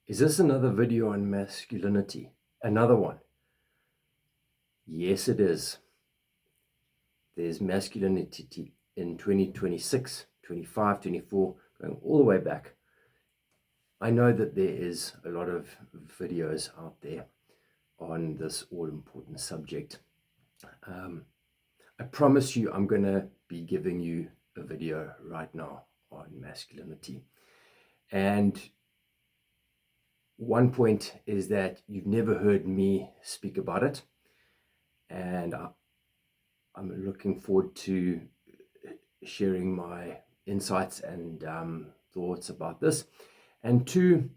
Is this another video on masculinity? Another one? Yes, it is. There's masculinity in 2026, 25, 24, going all the way back. I know that there is a lot of videos out there on this all-important subject. I promise you I'm going to be giving you a video right now on masculinity. And one point is that you've never heard me speak about it, and I'm looking forward to sharing my insights and thoughts about this. And two,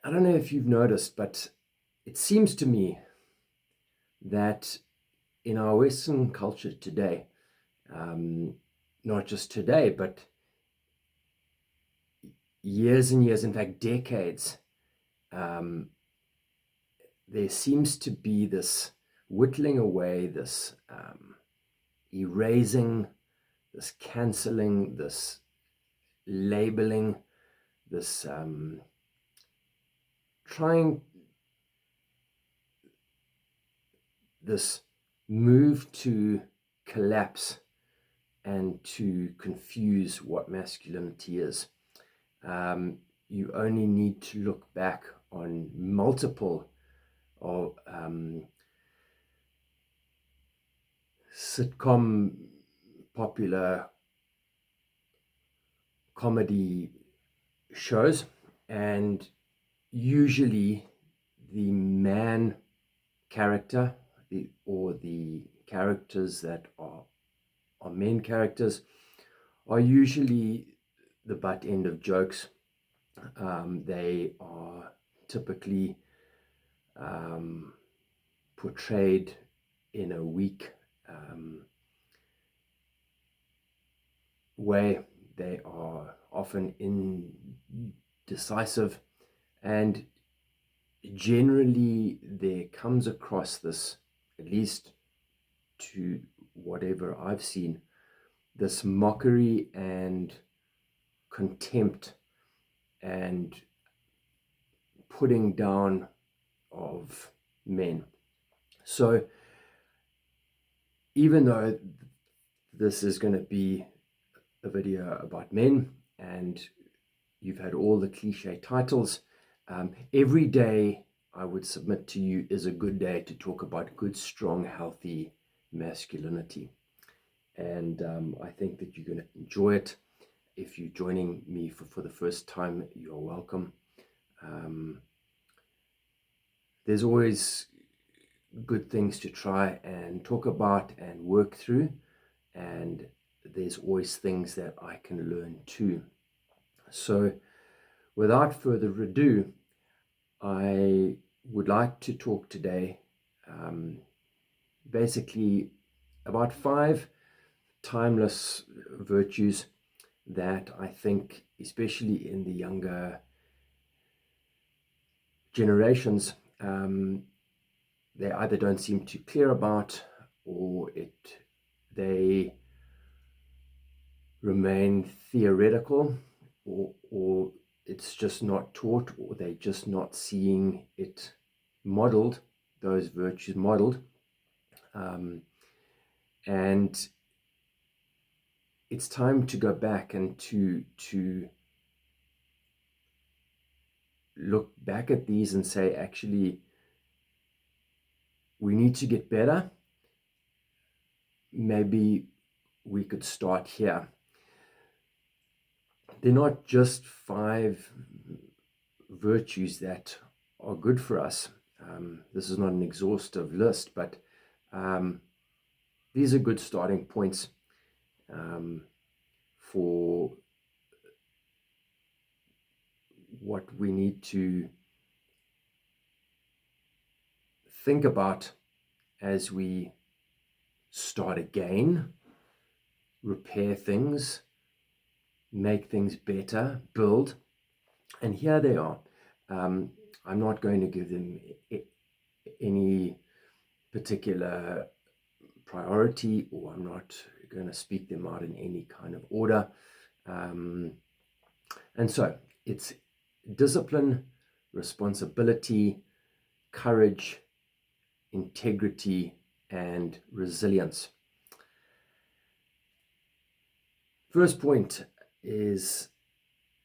I don't know if you've noticed, but it seems to me that in our Western culture today, not just today, but years and years, in fact, decades, there seems to be this whittling away, this erasing, this cancelling, this labeling, this this move to collapse and to confuse what masculinity is. You only need to look back on multiple of sitcom popular comedy shows, and usually the man character or the characters that are main characters are usually the butt end of jokes. They are typically portrayed in a weak way. They are often indecisive, and generally there comes across this, at least to whatever I've seen, this mockery and contempt and putting down of men. So even though this is going to be a video about men and you've had all the cliche titles, every day I would submit to you is a good day to talk about good, strong, healthy masculinity. And I think that you're going to enjoy it. If you're joining me for the first time, you're welcome. There's always good things to try and talk about and work through, and there's always things that I can learn too. So without further ado, I would like to talk today basically about 5 timeless virtues that I think, especially in the younger generations, they either don't seem too clear about, or they remain theoretical, or it's just not taught, or they're just not seeing it modeled, those virtues modeled. And it's time to go back and to look back at these and say, actually, we need to get better. Maybe we could start here. They're not just 5 virtues that are good for us. This is not an exhaustive list, but these are good starting points for what we need to think about as we start again, repair things, make things better, build. And here they are. I'm not going to give them any particular priority, or I'm not going to speak them out in any kind of order. And so it's discipline, responsibility, courage, integrity, and resilience. First point is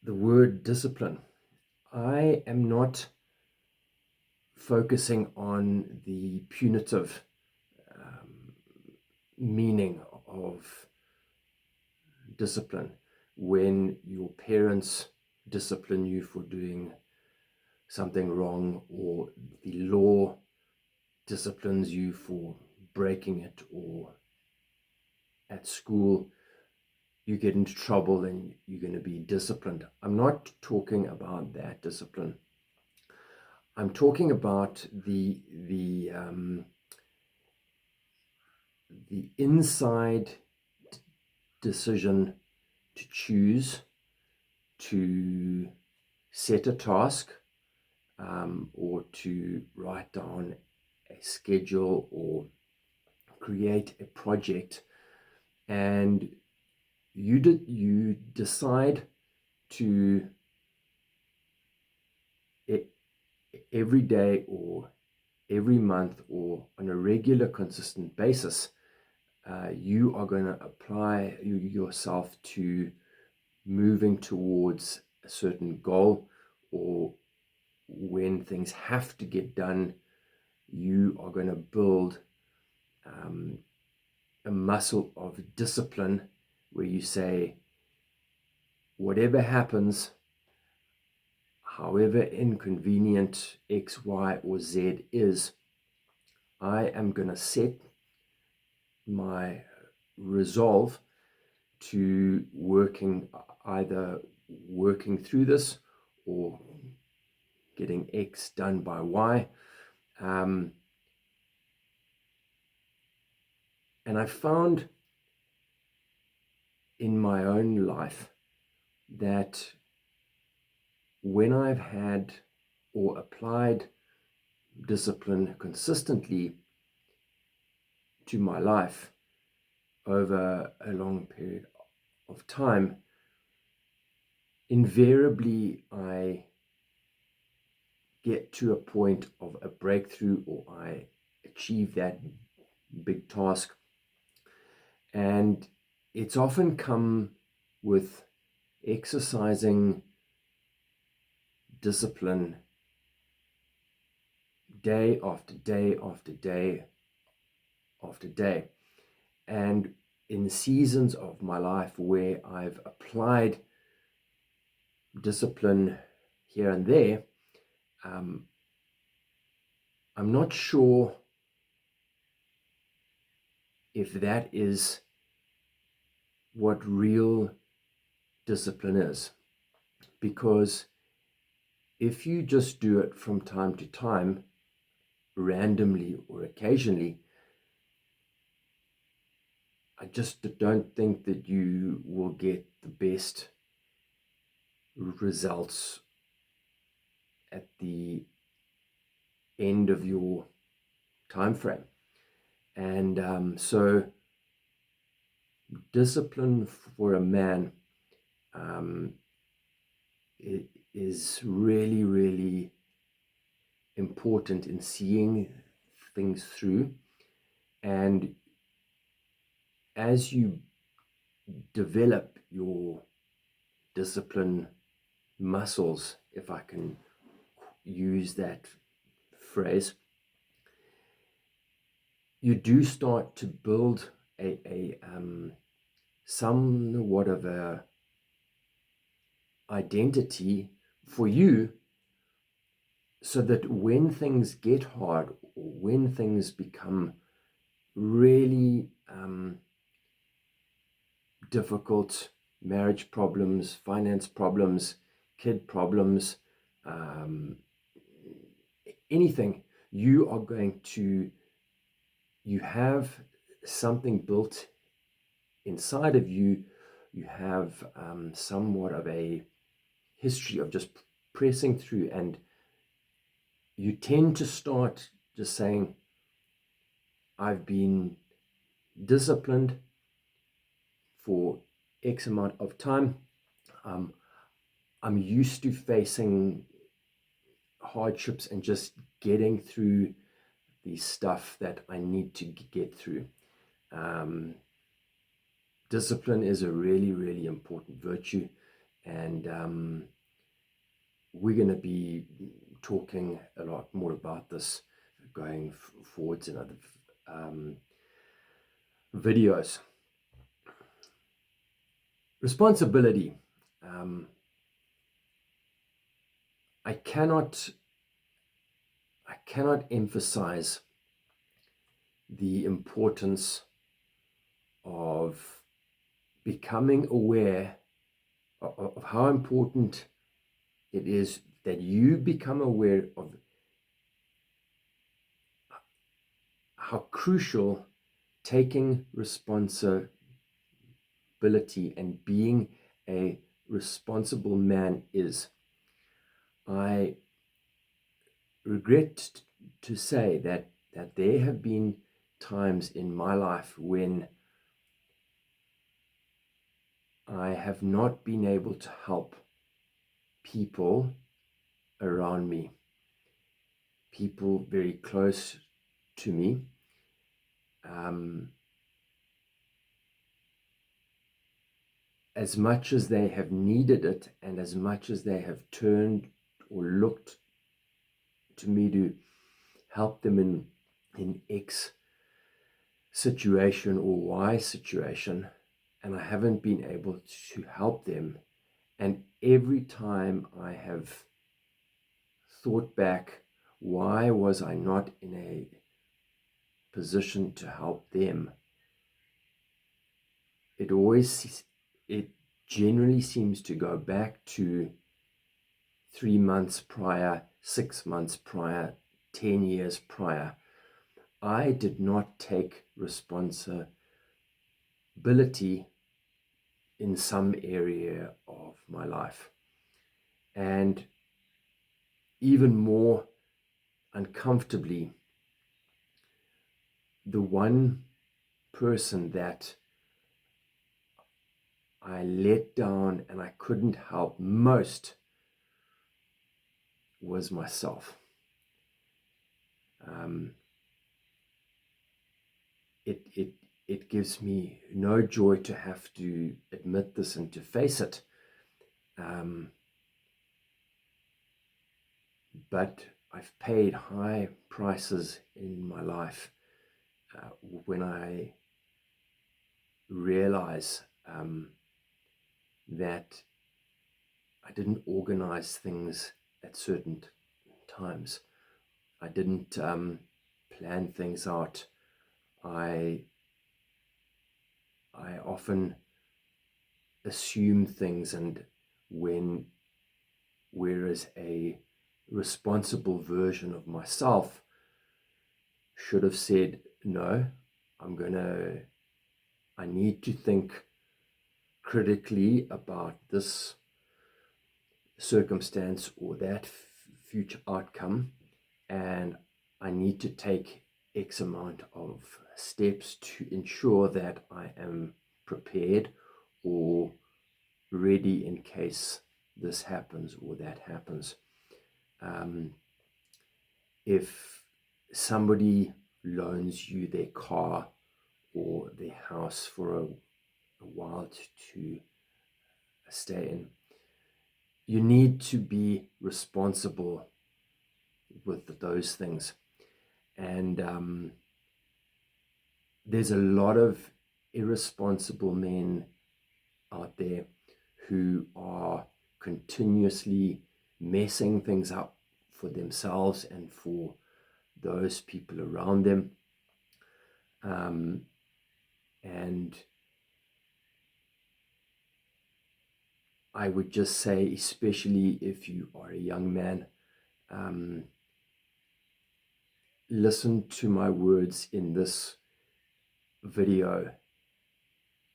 the word discipline. I am not focusing on the punitive meaning of discipline. When your parents discipline you for doing something wrong, or the law disciplines you for breaking it, or at school you get into trouble and you're going to be disciplined. I'm not talking about that discipline. I'm talking about the inside decision to choose to set a task, or to write down a schedule or create a project, and you decide to every day or every month or on a regular, consistent basis, you are going to apply yourself to moving towards a certain goal, or when things have to get done, you are going to build a muscle of discipline where you say, whatever happens, however inconvenient X, Y, or Z is, I am going to set my resolve to either working through this or getting X done by Y. And I found in my own life that when I've had or applied discipline consistently to my life over a long period of time, invariably I get to a point of a breakthrough, or I achieve that big task. And it's often come with exercising discipline day after day after day after day. And in seasons of my life where I've applied discipline here and there, I'm not sure if that is what real discipline is. Because if you just do it from time to time, randomly or occasionally, I just don't think that you will get the best results at the end of your time frame. And so discipline for a man is really, really important in seeing things through. And as you develop your discipline muscles, if I can use that phrase, you do start to build a somewhat of a identity for you, so that when things get hard, or when things become really difficult, marriage problems, finance problems, kid problems, anything, you have something built inside of you. You have somewhat of a history of just pressing through, and you tend to start just saying, I've been disciplined for X amount of time. I'm used to facing hardships and just getting through the stuff that I need to get through. Discipline is a really, really important virtue, and we're going to be talking a lot more about this going forwards in other videos. Responsibility. I cannot emphasize the importance of becoming aware of how important it is that you become aware of how crucial taking responsibility and being a responsible man is. I regret to say that there have been times in my life when I have not been able to help people around me, people very close to me. As much as they have needed it, and as much as they have turned or looked to me to help them in X situation or Y situation, and I haven't been able to help them. And every time I have thought back, why was I not in a position to help them? It generally seems to go back to 3 months prior, 6 months prior, 10 years prior. I did not take responsibility in some area of my life. And even more uncomfortably, the one person that I let down and I couldn't help most was myself. It gives me no joy to have to admit this and to face it. But I've paid high prices in my life when I realize that I didn't organize things at certain times. I didn't plan things out. I often assume things, and whereas a responsible version of myself should have said, no, I need to think critically about this circumstance or that future outcome, and I need to take X amount of steps to ensure that I am prepared or ready in case this happens or that happens. If somebody loans you their car or their house for a while to stay in, you need to be responsible with those things. And there's a lot of irresponsible men out there who are continuously messing things up for themselves and for those people around them. And I would just say, especially if you are a young man, listen to my words in this video.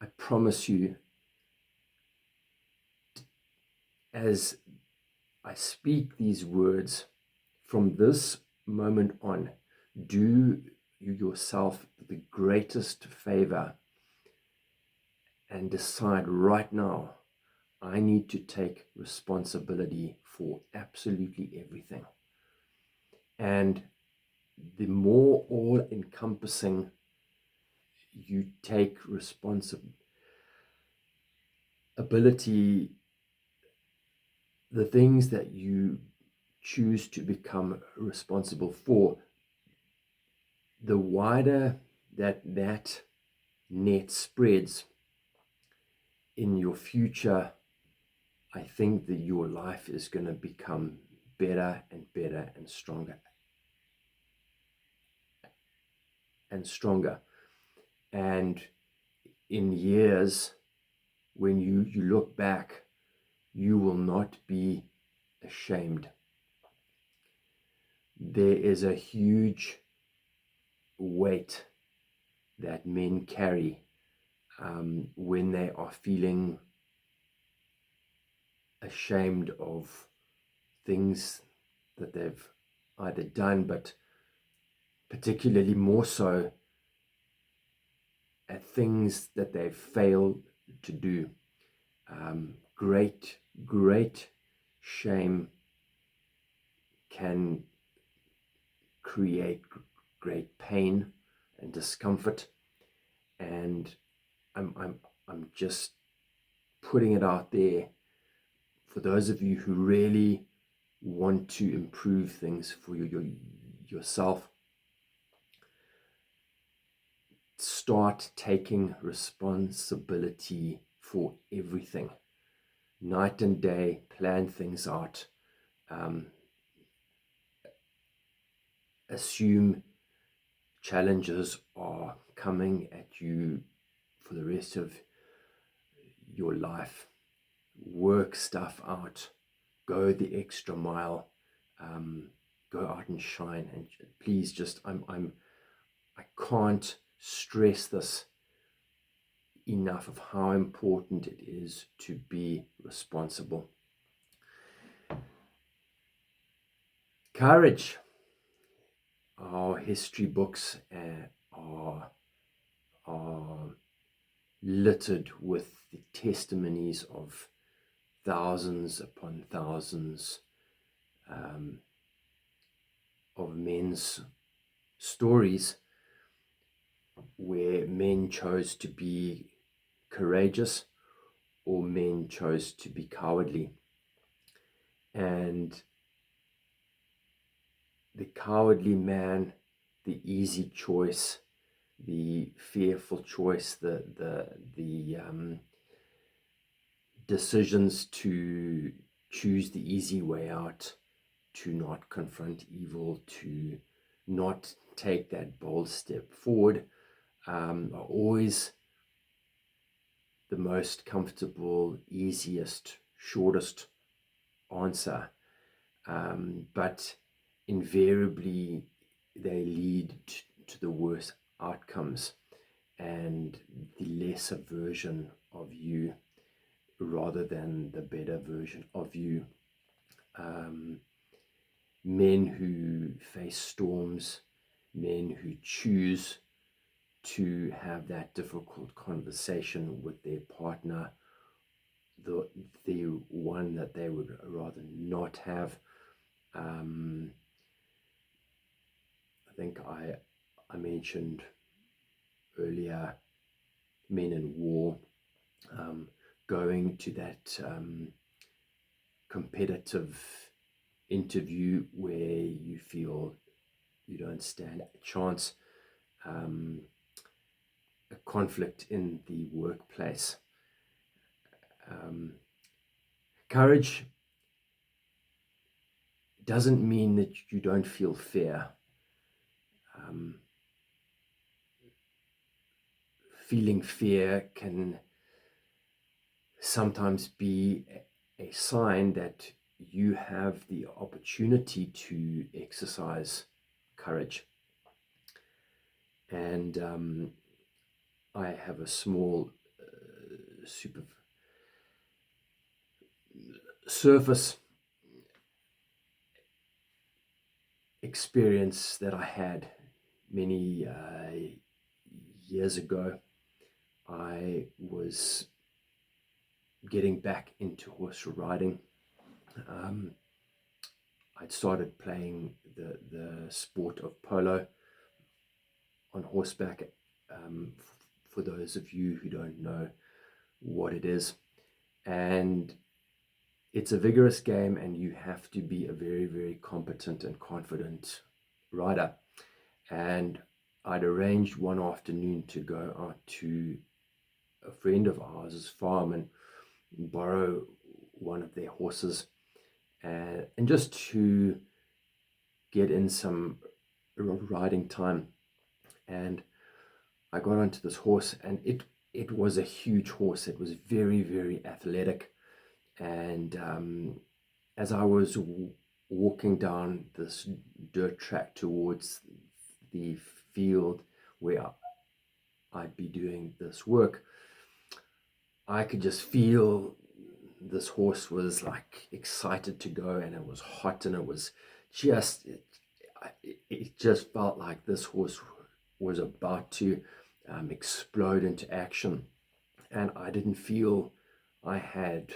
I promise you, as I speak these words, from this moment on, do you yourself the greatest favor and decide right now, I need to take responsibility for absolutely everything. And the more all-encompassing you take responsibility, the things that you choose to become responsible for, the wider that net spreads in your future, I think that your life is going to become better and better and stronger and stronger. And in years, when you look back, you will not be ashamed. There is a huge weight that men carry when they are feeling ashamed of things that they've either done, but particularly more so at things that they've failed to do. Great shame can create great pain and discomfort, and I'm just putting it out there for those of you who really want to improve things for yourself. Start taking responsibility for everything. Night and day, plan things out. Assume challenges are coming at you for the rest of your life. Work stuff out. Go the extra mile. Go out and shine. And please, just I can't stress this enough of how important it is to be responsible. Courage. Our history books are littered with the testimonies of thousands upon thousands of men's stories where men chose to be courageous or men chose to be cowardly. And the cowardly man, the easy choice, the fearful choice, the decisions to choose the easy way out, to not confront evil, to not take that bold step forward, are always the most comfortable, easiest, shortest answer. But invariably, they lead to the worst outcomes and the lesser version of you rather than the better version of you. Men who face storms, men who choose to have that difficult conversation with their partner, the one that they would rather not have. I think I mentioned earlier Men in War, going to that competitive interview where you feel you don't stand a chance, a conflict in the workplace. Courage doesn't mean that you don't feel fear. Feeling fear can sometimes be a sign that you have the opportunity to exercise courage. And I have a small surface experience that I had many years ago. I was getting back into horse riding. I'd started playing the sport of polo on horseback. For those of you who don't know what it is, and it's a vigorous game, and you have to be a very, very competent and confident rider. And I'd arranged one afternoon to go out to a friend of ours' farm and borrow one of their horses, and just to get in some riding time. And I got onto this horse, and it was a huge horse. It was very, very athletic. And as I was walking down this dirt track towards the field where I'd be doing this work, I could just feel this horse was like excited to go, and it was hot, and it was just, it just felt like this horse was about to explode into action. And I didn't feel I had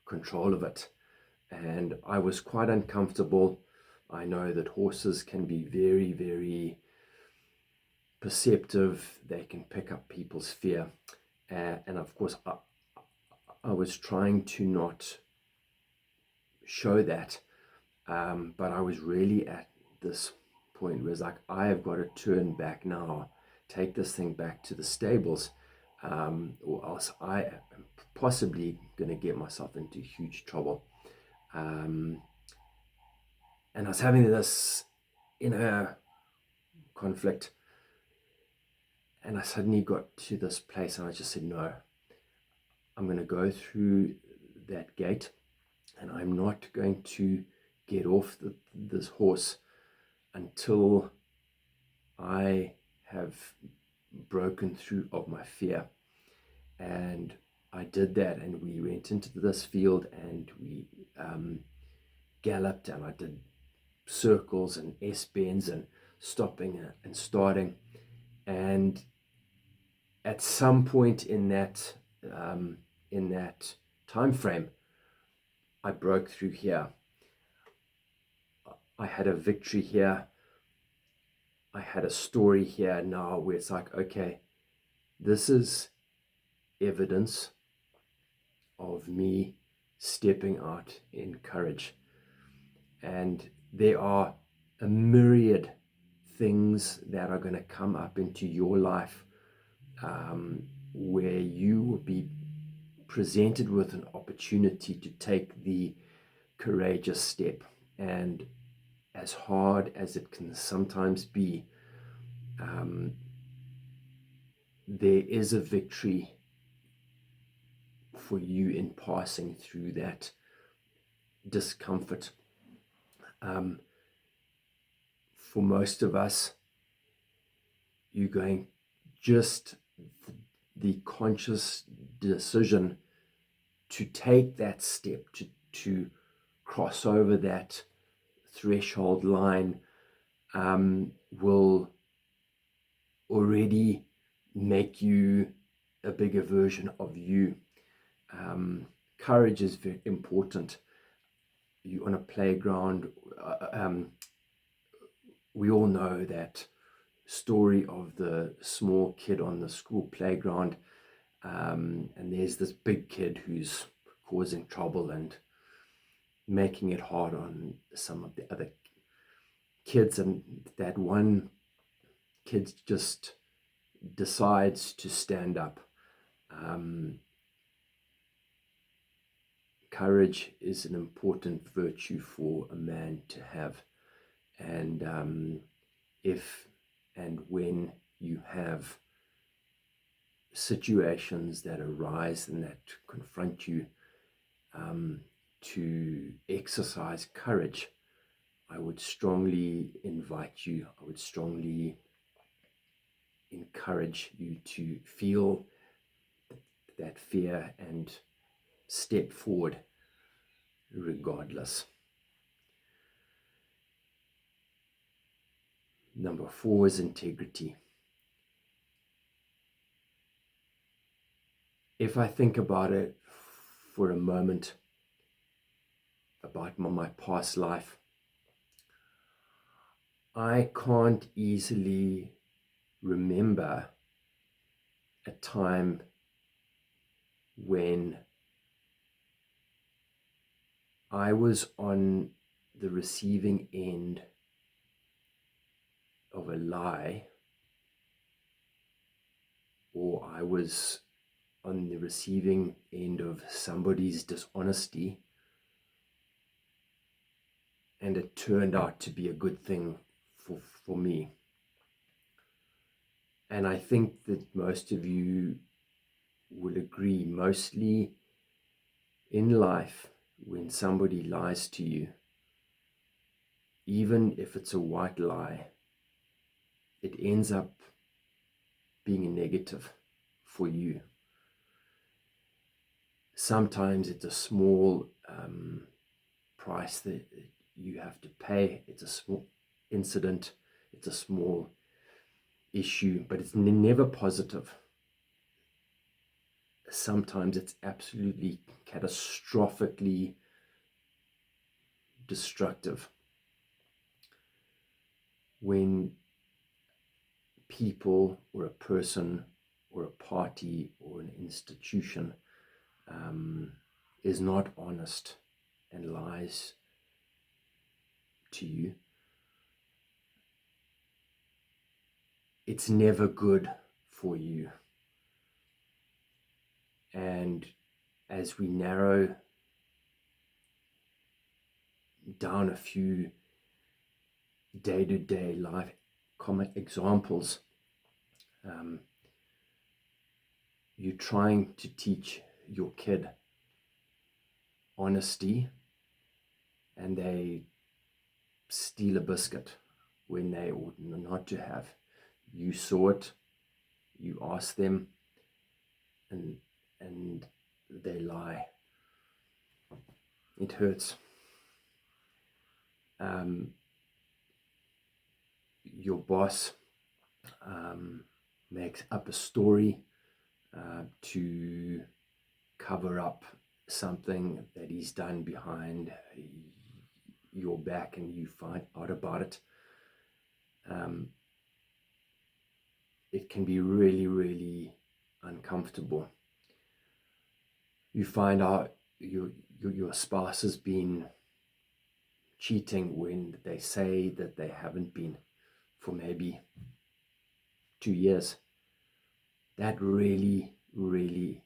control of it. And I was quite uncomfortable. I know that horses can be very, very perceptive. They can pick up people's fear. And of course, I was trying to not show that. But I was really at this point where it's like, I have got to turn back now, take this thing back to the stables, or else I am possibly going to get myself into huge trouble. And I was having this inner conflict, and I suddenly got to this place, and I just said, no, I'm going to go through that gate, and I'm not going to get off this horse until I have broken through of my fear. And I did that, and we went into this field, and we galloped, and I did circles and S-bends and stopping and starting. And at some point in that time frame, I broke through here. I had a victory here. I had a story here now where it's like, okay, this is evidence of me stepping out in courage. And there are a myriad things that are going to come up into your life where you will be presented with an opportunity to take the courageous step. And as hard as it can sometimes be, there is a victory for you in passing through that discomfort. For most of us, you're going just the conscious decision to take that step, to cross over that threshold line, will already make you a bigger version of you. Courage is very important. You on a playground, we all know that story of the small kid on the school playground, and there's this big kid who's causing trouble and making it hard on some of the other kids, and that one kid just decides to stand up. Courage is an important virtue for a man to have, and if and when you have situations that arise and that confront you, to exercise courage, I would strongly invite you, I would strongly encourage you to feel that fear and step forward regardless. Number 4 is integrity. If I think about it, for a moment about my past life. I can't easily remember a time when I was on the receiving end of a lie, or I was on the receiving end of somebody's dishonesty, and it turned out to be a good thing for me. And I think that most of you will agree, mostly in life, when somebody lies to you, even if it's a white lie, it ends up being a negative for you. Sometimes it's a small price that you have to pay. It's a small incident. It's a small issue, but it's never positive. Sometimes it's absolutely catastrophically destructive when people or a person or a party or an institution is not honest and lies to you. It's never good for you. And as we narrow down a few day-to-day life common examples, you're trying to teach your kid honesty, and they steal a biscuit when they ought not to have. You saw it, you ask them, and they lie. It hurts. Your boss makes up a story to cover up something that he's done behind your back, and you find out about it. It can be really, really uncomfortable. You find out your spouse has been cheating when they say that they haven't been for maybe 2 years. That really, really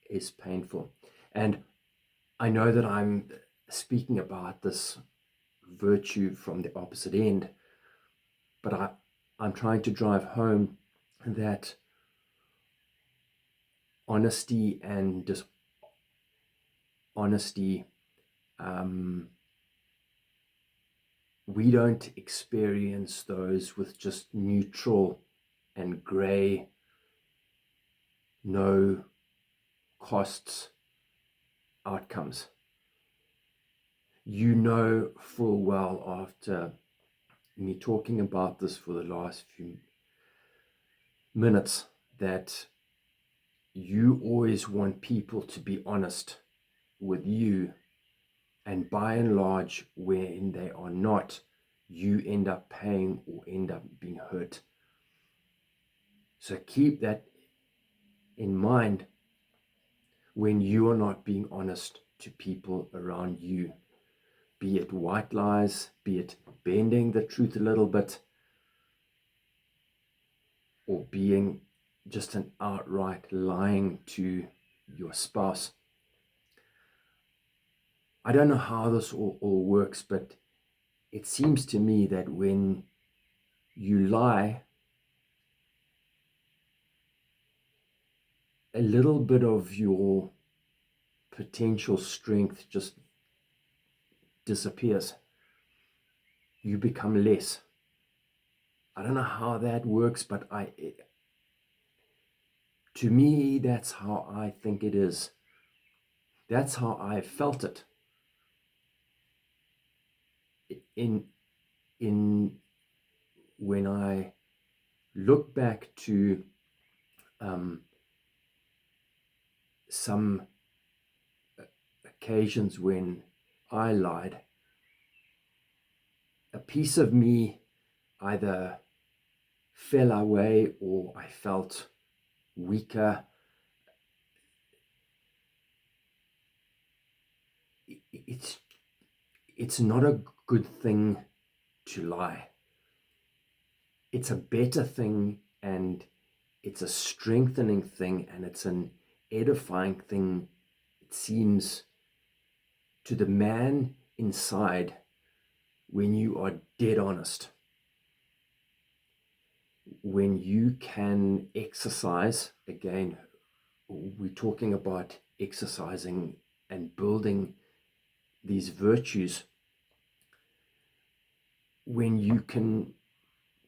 is painful. And I know that I'm speaking about this virtue from the opposite end, but I'm trying to drive home that honesty and dishonesty, we don't experience those with just neutral and gray, no costs outcomes. You know full well, after me talking about this for the last few minutes, that you always want people to be honest with you, and by and large, when they are not, you end up paying or end up being hurt. So keep that in mind when you are not being honest to people around you, be it white lies, be it bending the truth a little bit, or being just an outright lying to your spouse. I don't know how this all works, but it seems to me that when you lie, a little bit of your potential strength just disappears. You become less. I don't know how that works, but to me, that's how I think it is. That's how I felt it. In when I look back to some occasions when I lied, a piece of me either fell away or I felt weaker. It's not a good thing to lie. It's a better thing, and it's a strengthening thing, and it's an edifying thing, it seems, to the man inside when you are dead honest. When you can exercise, again, we're talking about exercising and building these virtues. When you can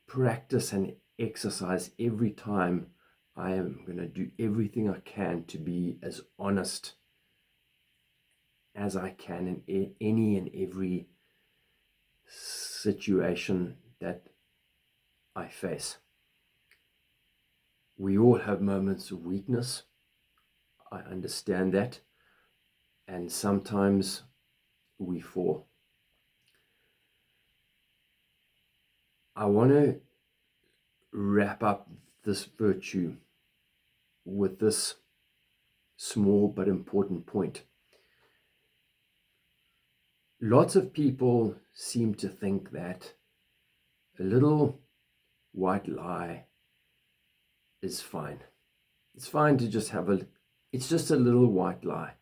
practice and exercise every time, I am going to do everything I can to be as honest as I can in any and every situation that I face. We all have moments of weakness. I understand that. And sometimes we fall. I want to wrap up this virtue with this small but important point. Lots of people seem to think that a little white lie is fine. It's fine to just it's just a little white lie.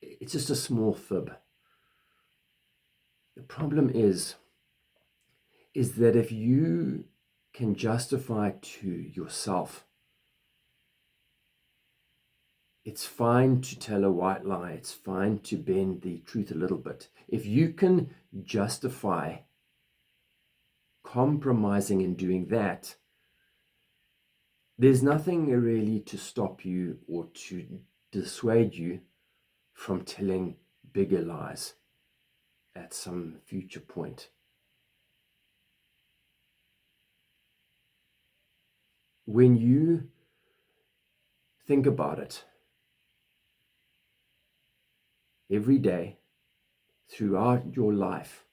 It's just a small fib. The problem is that if you can justify to yourself, it's fine to tell a white lie. It's fine to bend the truth a little bit. If you can justify compromising and doing that, there's nothing really to stop you or to dissuade you from telling bigger lies at some future point. When you think about it, every day, throughout your life,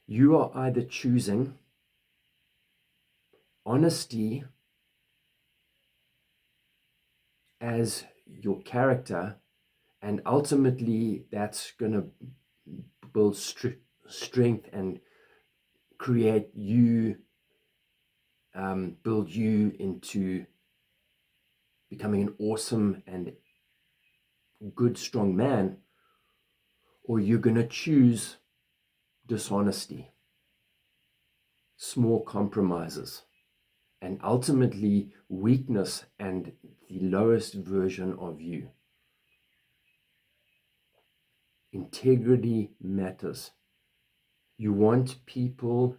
you are either choosing honesty as your character, and ultimately that's going to build strength and create you, build you into becoming an awesome and good, strong man, or you're going to choose dishonesty, small compromises, and ultimately weakness and the lowest version of you. Integrity matters. You want people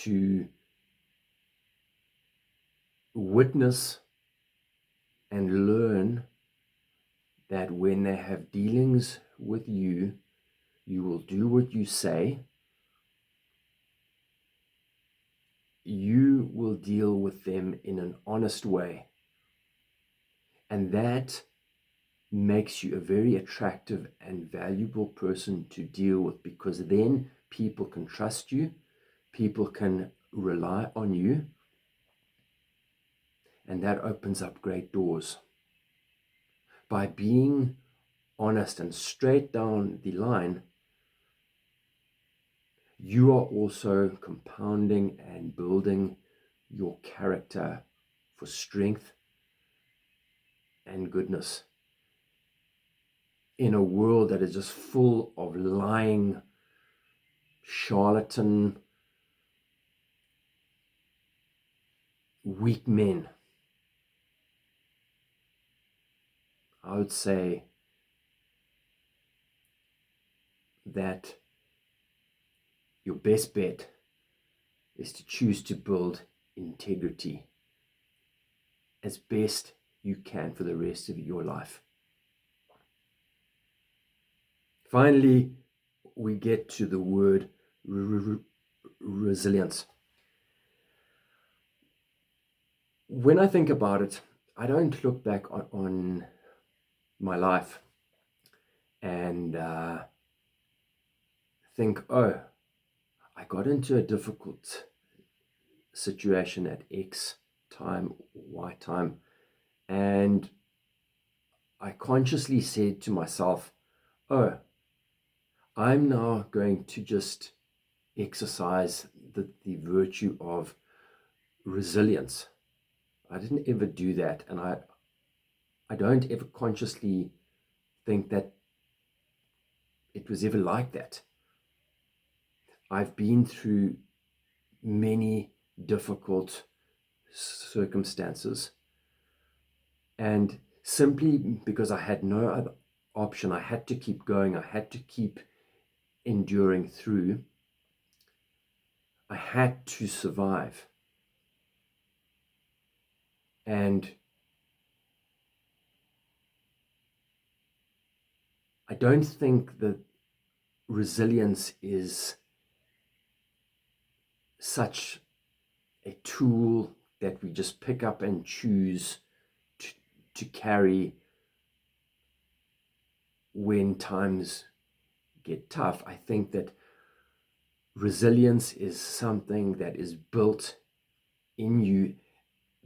to witness and learn that when they have dealings with you, you will do what you say. You will deal with them in an honest way. And that makes you a very attractive and valuable person to deal with, because then people can trust you, people can rely on you, and that opens up great doors. By being honest and straight down the line, you are also compounding and building your character for strength and goodness in a world that is just full of lying, charlatan, weak men. I would say that your best bet is to choose to build integrity as best you can for the rest of your life. Finally, we get to the word resilience. When I think about it, I don't look back on my life and think, oh, I got into a difficult situation at X time, Y time, and I consciously said to myself, oh, I'm now going to just exercise the virtue of resilience. I didn't ever do that, and I don't ever consciously think that it was ever like that. I've been through many difficult circumstances, and simply because I had no other option, I had to keep going, I had to keep enduring through, I had to survive. And I don't think that resilience is such a tool that we just pick up and choose to carry when times get tough. I think that resilience is something that is built in you,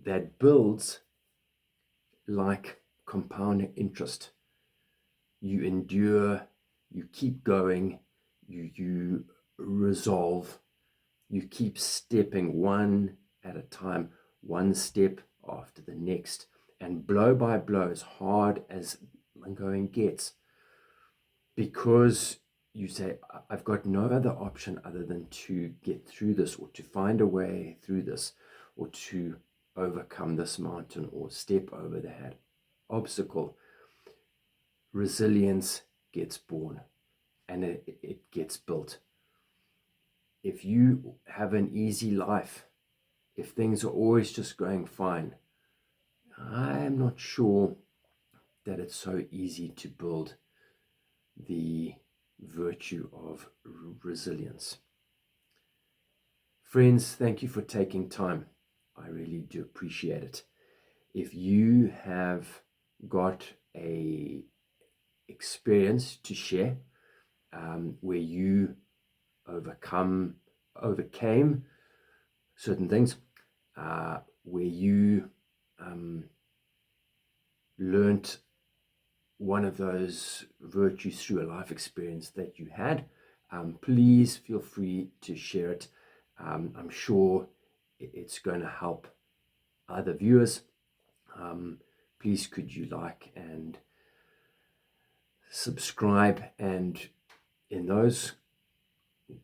that builds like compound interest. You endure, you keep going, you resolve, you keep stepping one at a time, one step after the next, and blow by blow, as hard as the going gets, because you say, I've got no other option other than to get through this, or to find a way through this, or to overcome this mountain, or step over that obstacle. Resilience gets born, and it gets built. If you have an easy life, if things are always just going fine, I'm not sure that it's so easy to build the virtue of resilience. Friends, thank you for taking time. I really do appreciate it. If you have got a experience to share where you overcame certain things, where you learnt one of those virtues through a life experience that you had, please feel free to share it. I'm sure it's going to help other viewers. Please could you like and subscribe, and in those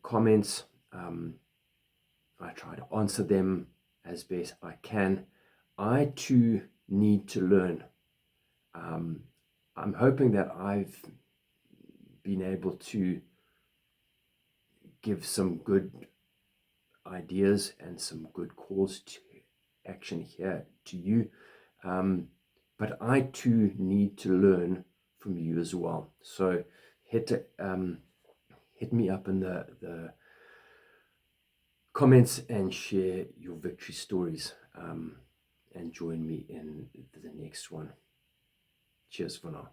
comments I try to answer them as best I can. I too need to learn. I'm hoping that I've been able to give some good ideas and some good calls to action here to you, but I too need to learn from you as well. So hit me up in the comments and share your victory stories, and join me in the next one. Cheers for now.